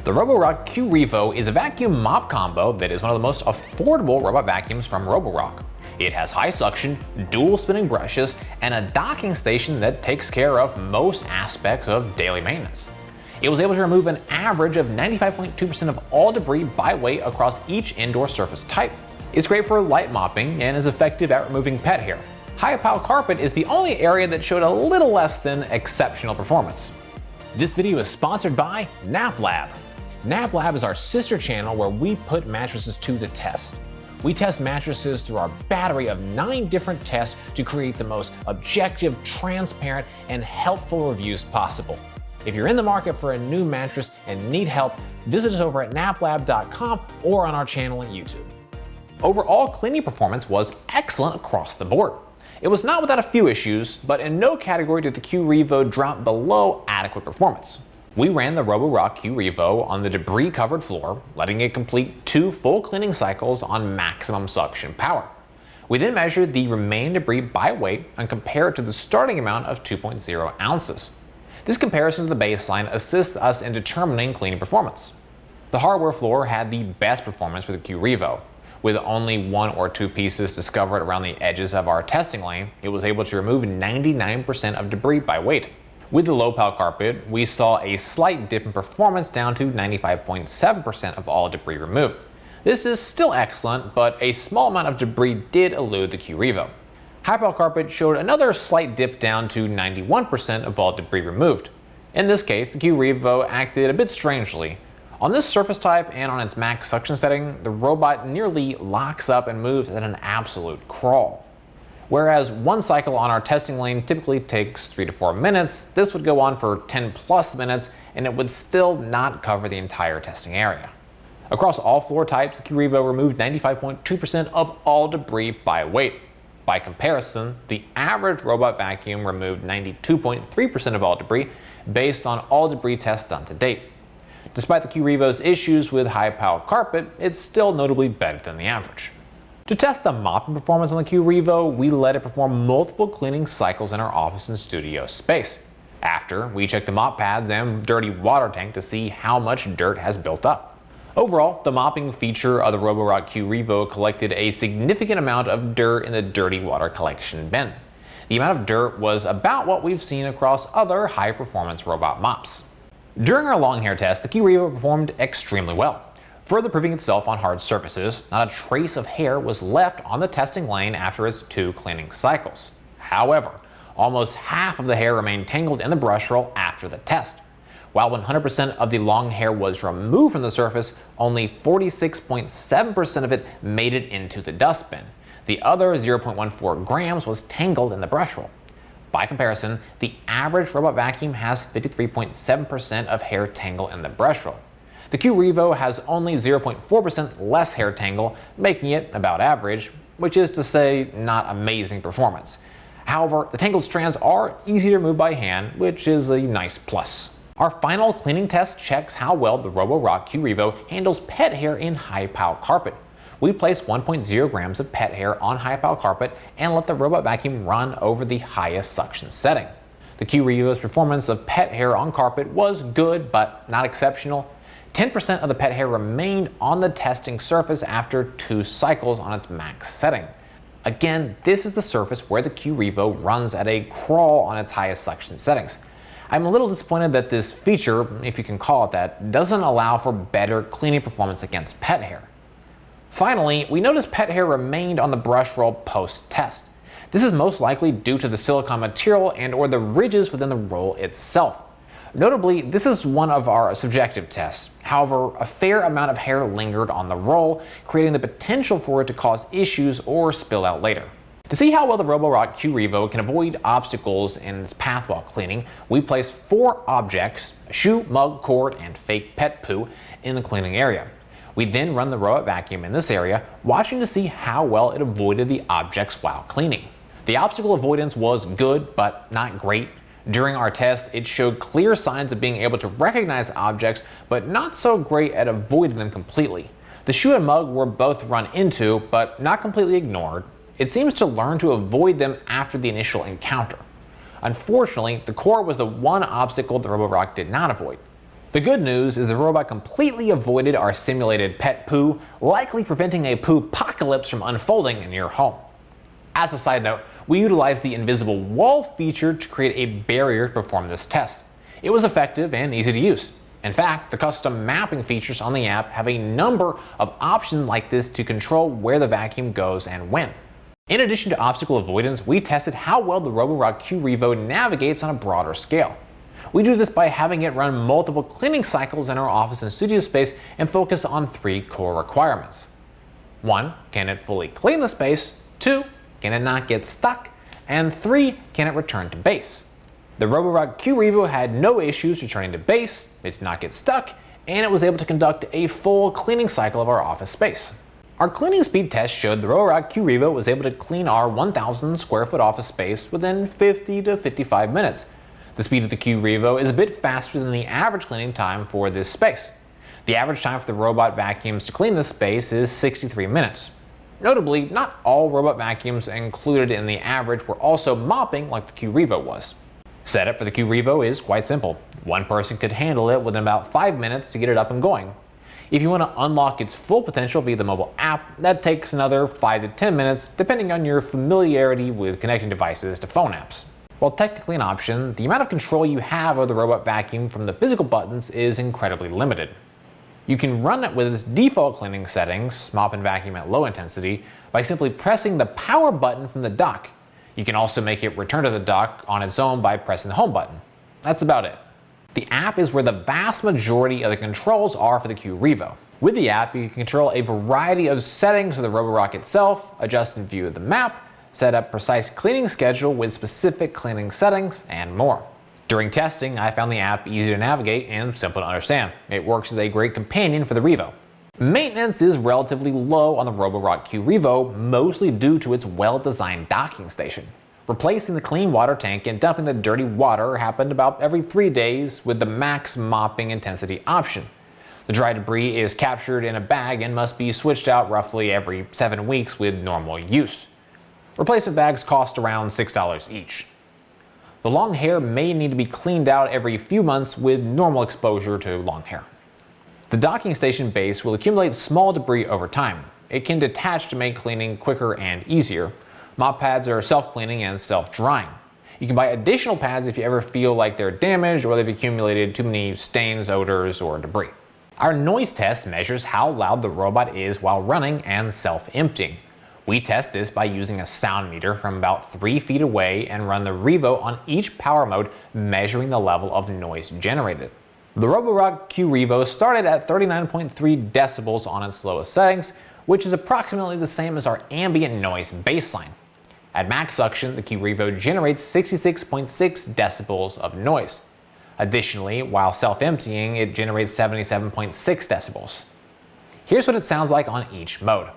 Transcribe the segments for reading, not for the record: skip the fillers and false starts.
The Roborock Q Revo is a vacuum mop combo that is one of the most affordable robot vacuums from Roborock. It has high suction, dual spinning brushes, and a docking station that takes care of most aspects of daily maintenance. It was able to remove an average of 95.2% of all debris by weight across each indoor surface type. It's great for light mopping and is effective at removing pet hair. High pile carpet is the only area that showed a little less than exceptional performance. This video is sponsored by Naplab. Naplab is our sister channel where we put mattresses to the test. We test mattresses through our battery of 9 different tests to create the most objective, transparent, and helpful reviews possible. If you're in the market for a new mattress and need help, visit us over at naplab.com or on our channel on YouTube. Overall cleaning performance was excellent across the board. It was not without a few issues, but in no category did the Q Revo drop below adequate performance. We ran the Roborock Q Revo on the debris-covered floor, letting it complete 2 full cleaning cycles on maximum suction power. We then measured the remaining debris by weight and compared it to the starting amount of 2.0 ounces. This comparison to the baseline assists us in determining cleaning performance. The hardware floor had the best performance for the Q Revo. With only 1 or 2 pieces discovered around the edges of our testing lane, it was able to remove 99% of debris by weight. With the low pile carpet, we saw a slight dip in performance down to 95.7% of all debris removed. This is still excellent, but a small amount of debris did elude the Q Revo. High pile carpet showed another slight dip down to 91% of all debris removed. In this case, the Q Revo acted a bit strangely. On this surface type and on its max suction setting, the robot nearly locks up and moves at an absolute crawl. Whereas 1 cycle on our testing lane typically takes 3 to 4 minutes, this would go on for 10 plus minutes and it would still not cover the entire testing area. Across all floor types, the Q Revo removed 95.2% of all debris by weight. By comparison, the average robot vacuum removed 92.3% of all debris based on all debris tests done to date. Despite the Q Revo's issues with high pile carpet, it's still notably better than the average. To test the mopping performance on the Q Revo, we let it perform multiple cleaning cycles in our office and studio space. After, we checked the mop pads and dirty water tank to see how much dirt has built up. Overall, the mopping feature of the Roborock Q Revo collected a significant amount of dirt in the dirty water collection bin. The amount of dirt was about what we've seen across other high-performance robot mops. During our long hair test, the Q Revo performed extremely well. Further proving itself on hard surfaces, not a trace of hair was left on the testing lane after its 2 cleaning cycles. However, almost half of the hair remained tangled in the brush roll after the test. While 100% of the long hair was removed from the surface, only 46.7% of it made it into the dustbin. The other 0.14 grams was tangled in the brush roll. By comparison, the average robot vacuum has 53.7% of hair tangle in the brush roll. The Q Revo has only 0.4% less hair tangle, making it about average, which is to say not amazing performance. However, the tangled strands are easy to remove by hand, which is a nice plus. Our final cleaning test checks how well the Roborock Q Revo handles pet hair in high pile carpet. We placed 1.0 grams of pet hair on high pile carpet and let the robot vacuum run over the highest suction setting. The Q Revo's performance of pet hair on carpet was good, but not exceptional. 10% of the pet hair remained on the testing surface after 2 cycles on its max setting. Again, this is the surface where the Q Revo runs at a crawl on its highest suction settings. I'm a little disappointed that this feature, if you can call it that, doesn't allow for better cleaning performance against pet hair. Finally, we noticed pet hair remained on the brush roll post-test. This is most likely due to the silicone material and/or the ridges within the roll itself. Notably, this is one of our subjective tests. However, a fair amount of hair lingered on the roll, creating the potential for it to cause issues or spill out later. To see how well the Roborock Q Revo can avoid obstacles in its path while cleaning, we placed 4 objects, a shoe, mug, cord, and fake pet poo, in the cleaning area. We then run the robot vacuum in this area, watching to see how well it avoided the objects while cleaning. The obstacle avoidance was good, but not great. During our test, it showed clear signs of being able to recognize objects, but not so great at avoiding them completely. The shoe and mug were both run into, but not completely ignored. It seems to learn to avoid them after the initial encounter. Unfortunately, the core was the one obstacle the Roborock did not avoid. The good news is the robot completely avoided our simulated pet poo, likely preventing a poo-pocalypse from unfolding in your home. As a side note, we utilized the invisible wall feature to create a barrier to perform this test. It was effective and easy to use. In fact, the custom mapping features on the app have a number of options like this to control where the vacuum goes and when. In addition to obstacle avoidance, we tested how well the Roborock Q Revo navigates on a broader scale. We do this by having it run multiple cleaning cycles in our office and studio space and focus on 3 core requirements. 1. Can it fully clean the space? 2. Can it not get stuck? And 3. Can it return to base? The Roborock Q Revo had no issues returning to base, it did not get stuck, and it was able to conduct a full cleaning cycle of our office space. Our cleaning speed test showed the Roborock Q Revo was able to clean our 1,000 square foot office space within 50 to 55 minutes. The speed of the Q Revo is a bit faster than the average cleaning time for this space. The average time for the robot vacuums to clean this space is 63 minutes. Notably, not all robot vacuums included in the average were also mopping like the Q Revo was. Setup for the Q Revo is quite simple. One person could handle it within about 5 minutes to get it up and going. If you want to unlock its full potential via the mobile app, that takes another 5 to 10 minutes depending on your familiarity with connecting devices to phone apps. While technically an option, the amount of control you have over the robot vacuum from the physical buttons is incredibly limited. You can run it with its default cleaning settings, mop and vacuum at low intensity, by simply pressing the power button from the dock. You can also make it return to the dock on its own by pressing the home button. That's about it. The app is where the vast majority of the controls are for the Q Revo. With the app, you can control a variety of settings of the Roborock itself, adjust in view of the map, set up precise cleaning schedule with specific cleaning settings, and more. During testing, I found the app easy to navigate and simple to understand. It works as a great companion for the Revo. Maintenance is relatively low on the Roborock Q Revo, mostly due to its well-designed docking station. Replacing the clean water tank and dumping the dirty water happened about every 3 days with the max mopping intensity option. The dry debris is captured in a bag and must be switched out roughly every 7 weeks with normal use. Replacement bags cost around $6 each. The long hair may need to be cleaned out every few months with normal exposure to long hair. The docking station base will accumulate small debris over time. It can detach to make cleaning quicker and easier. Mop pads are self-cleaning and self-drying. You can buy additional pads if you ever feel like they're damaged or they've accumulated too many stains, odors, or debris. Our noise test measures how loud the robot is while running and self-emptying. We test this by using a sound meter from about 3 feet away and run the Revo on each power mode, measuring the level of noise generated. The Roborock Q Revo started at 39.3 decibels on its lowest settings, which is approximately the same as our ambient noise baseline. At max suction, the Q Revo generates 66.6 decibels of noise. Additionally, while self-emptying, it generates 77.6 decibels. Here's what it sounds like on each mode.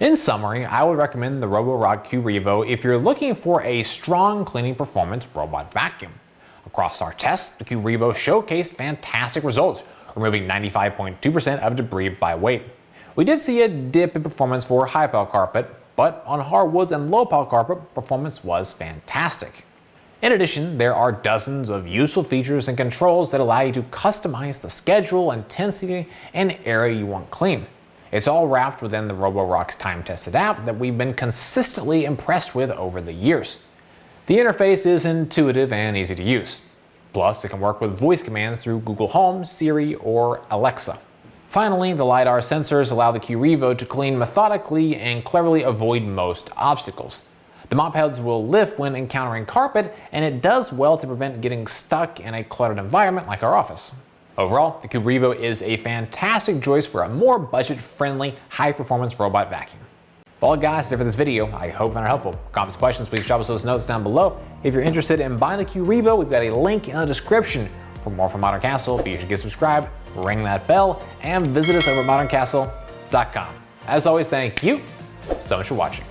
In summary, I would recommend the Roborock Q Revo if you're looking for a strong cleaning performance robot vacuum. Across our tests, the Q Revo showcased fantastic results, removing 95.2% of debris by weight. We did see a dip in performance for high pile carpet, but on hardwoods and low pile carpet, performance was fantastic. In addition, there are dozens of useful features and controls that allow you to customize the schedule, intensity, and area you want clean. It's all wrapped within the Roborock's time-tested app that we've been consistently impressed with over the years. The interface is intuitive and easy to use. Plus, it can work with voice commands through Google Home, Siri, or Alexa. Finally, the LiDAR sensors allow the Q Revo to clean methodically and cleverly avoid most obstacles. The mop heads will lift when encountering carpet, and it does well to prevent getting stuck in a cluttered environment like our office. Overall, the Q Revo is a fantastic choice for a more budget-friendly, high-performance robot vacuum. Well guys, that's it for this video. I hope you found it helpful. Comments, questions, please drop us those notes down below. If you're interested in buying the Q Revo, we've got a link in the description. For more from Modern Castle, be sure to get subscribed, ring that bell, and visit us over at moderncastle.com. As always, thank you so much for watching.